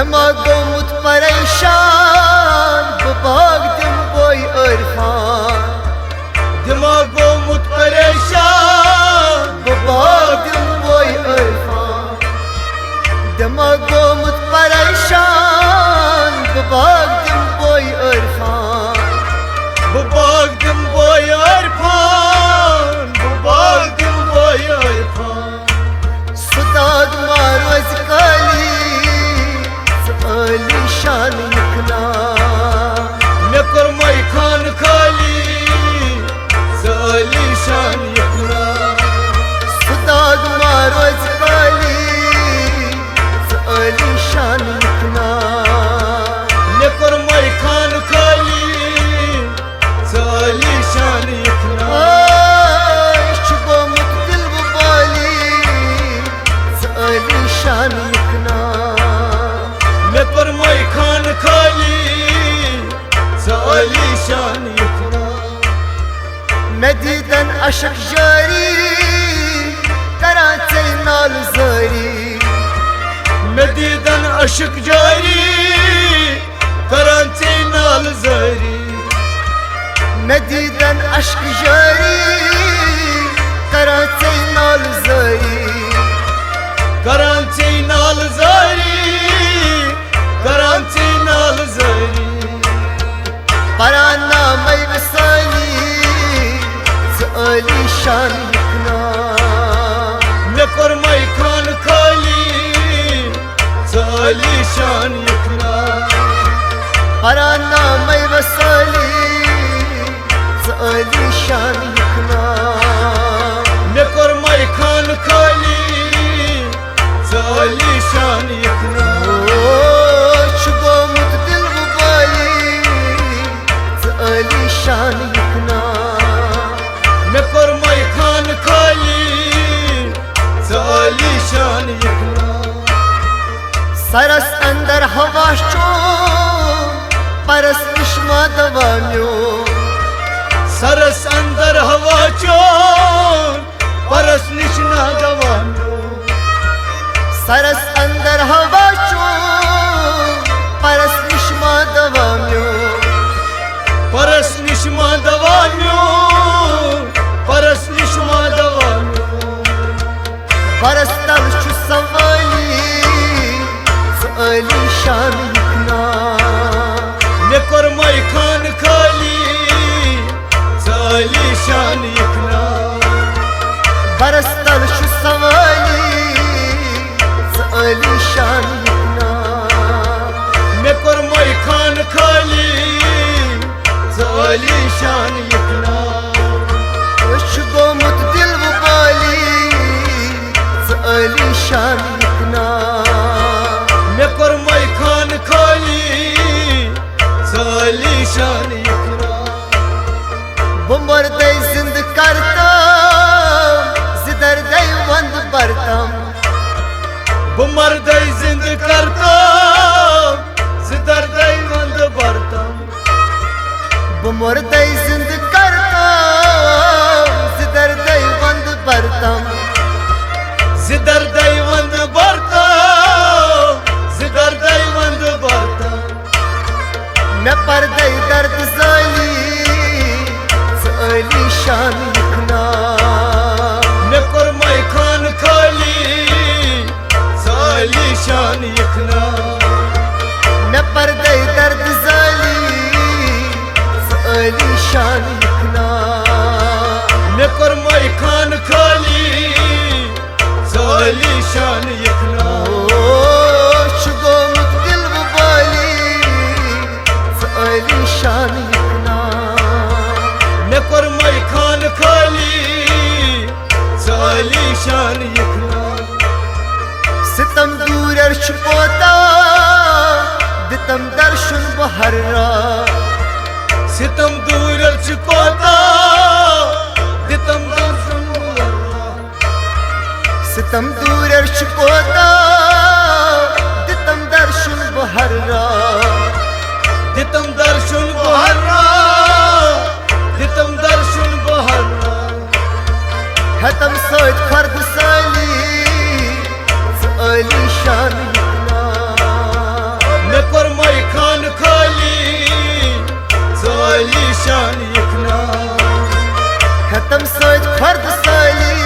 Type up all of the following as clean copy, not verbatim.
دما گومت پریشان بباگ دم بوی عرفان دما گومت پریشان بباگ دم بوی عرفان دما گومت پریشان بباگ دم بوی عرفان بباگ دم بوی عرفان بباگ دم بوی عرفان صداد ماروز کالی سألی شان یکنا مکر مای خان کالی سالی شان یکنا صداد ماروز کالی سألی شان یکنا مکر مای خان کالی سالی شان یکنا شبو مقتل ببالی سألی شان یکنا مکر مای خان کالی سالی شان یکنا مدیدن عشق جاری کراچی نال زاری مدیدن عشق جاری کراچی نال زاری مدیدن عشق جاری کراچی نال زاری کراچی نال زاری کراچی نال زاری پرانا می وصالی سألی شان یکنا مکر مای خان کالی سالی شان یکنا پرانا می وصالی سألی شان یکنا مکر مای خان کالی سالی شان یکنا چگو مقتل ببالی سألی شان یکنا مکر مای خان کالی سالی شان یکنا سرس اندر هواش چون پرس نشما دوامیو سرس اندر هوا چون پرس نشنا دوانو سرس اندر هوا چون پرس نشما دوامیو پرس نشما دوانو پرس نشما دوانو پرستل شو سوالی سألی شان یکنا مکر مای خان کالی سالی شان یکنا پرستل شو سوالی سألی شان یکنا مکر مای خان کالی سالی شان یکنا شگو متدل ببالی سألی شان یکنا مکر مای خان کالی سالی شان یکنا بمرده زند کرتم زدرده وند برتم بمردی زند کرتم زدر دیوند برتم بمرده زند کرتم زدرده وند برتم زدر دیوند برتم زدر دیوند برتم نپرده درد زالی سألی شان یکنا مکر مای خان کالی سالی شان یکنا نپرده درد زالی سألی شان یکنا مکر مای خان کالی سالی شان یکنا چگو مقتل ببالی سألی شان یکنا مکر مای خان کالی سالی شان یکنا ستم دور ارچ پوتا دتم درشن بهر را ستم دور چکوتا دتم درشن بهرا ستم دور ارچ پوتا دتم درشن بهر را دتم درشن بهرا دتم درشن بهرا هتم صوت فرد سالی سألی شان یکنا مےٚ کوٚر میخان خٲلی ژٕ علی شان یِکھنا ختم سۭتۍ فرد سٲلی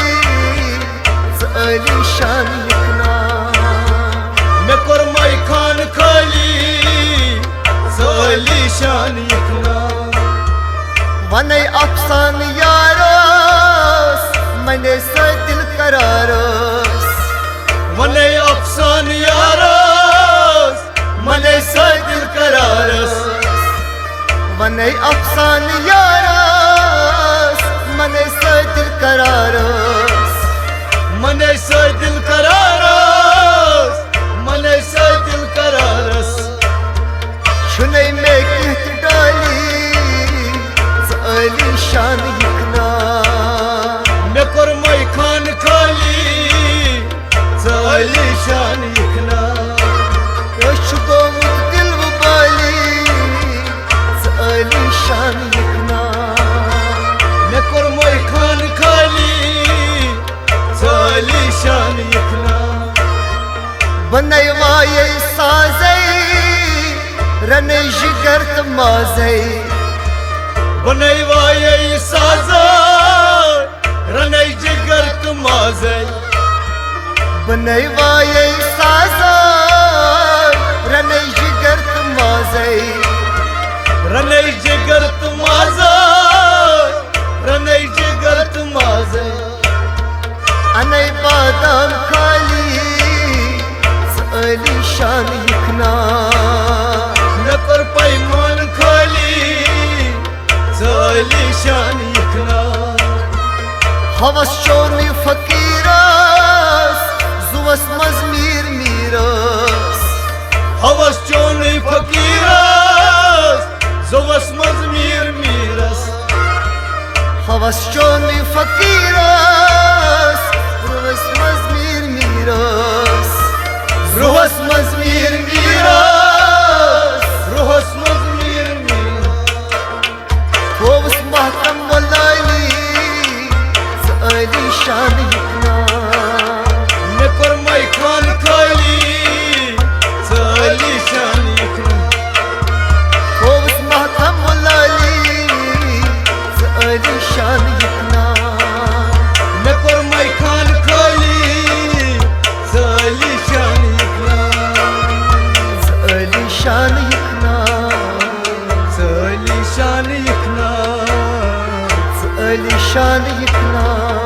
ژٕ علی شان یِکھنا مےٚ کوٚر میخان خٲلی ژٕ علی شان یِکھنا ونے افسانہٕ یارس منے سۭتۍ دل قرارس ونے افسانہٕ یارس منے سۭتۍ دل قرارس ونے افسانہٕ یارس منے سۭتۍ دل قرارس منے سۭتۍ دل قرارس منے سۭتۍ دل قرارس چھُنَے مےٚ کینٛہہ تہِ ڈالی ژٕ علی شان یِکھنا مےٚ کوٚر میخان خٲلی ژٕ علی شان یِکھنا أسۍ چھُ گوٚمُت دل وُبالی ژٕ علی شان یِکھنا مےٚ کوٚر میخان خٲلی ژٕ علی شان یِکھنا بنے وایے سازے رنے جگر تہٕ مازے بنے وایے سازے رنے جگر تہٕ مازے بنے وایے سازے رنے جگر تہٕ مازے رنے جگر تہٕ مازے رنے جگر تہٕ مازے انے بادام خالی ژٕ علی شان یِکھنا مےٚ کوٚر پیمان خٲلی ژٕ علی شان یِکھنا ہوس چونٕے فقیٖرس زُوس منٛز میٖر میٖرس ہوس چونٕے فقیٖرس زوس منٛز میٖر میٖرس ہوس چونٕے فقیٖرس زُوس منٛز میٖر میٖرس روحس منٛز میٖر میٖرس روحس منٛز میٖر میٖرس تھووُس محکم مۄلالی ژٕ علی شان یِکھنا مےٚ کوٚر میخان خٲلی ژٕ علی شان یِکھنا تھووُس محکم مۄلالی ژٕ علی شان یِکھنا مےٚ کوٚر میخان خٲلی ژٕ علی شان یِکھنا ژٕ علی شان یِکھنا ژٕ علی شان یِکھنا ژٕ علی شان یِکھنا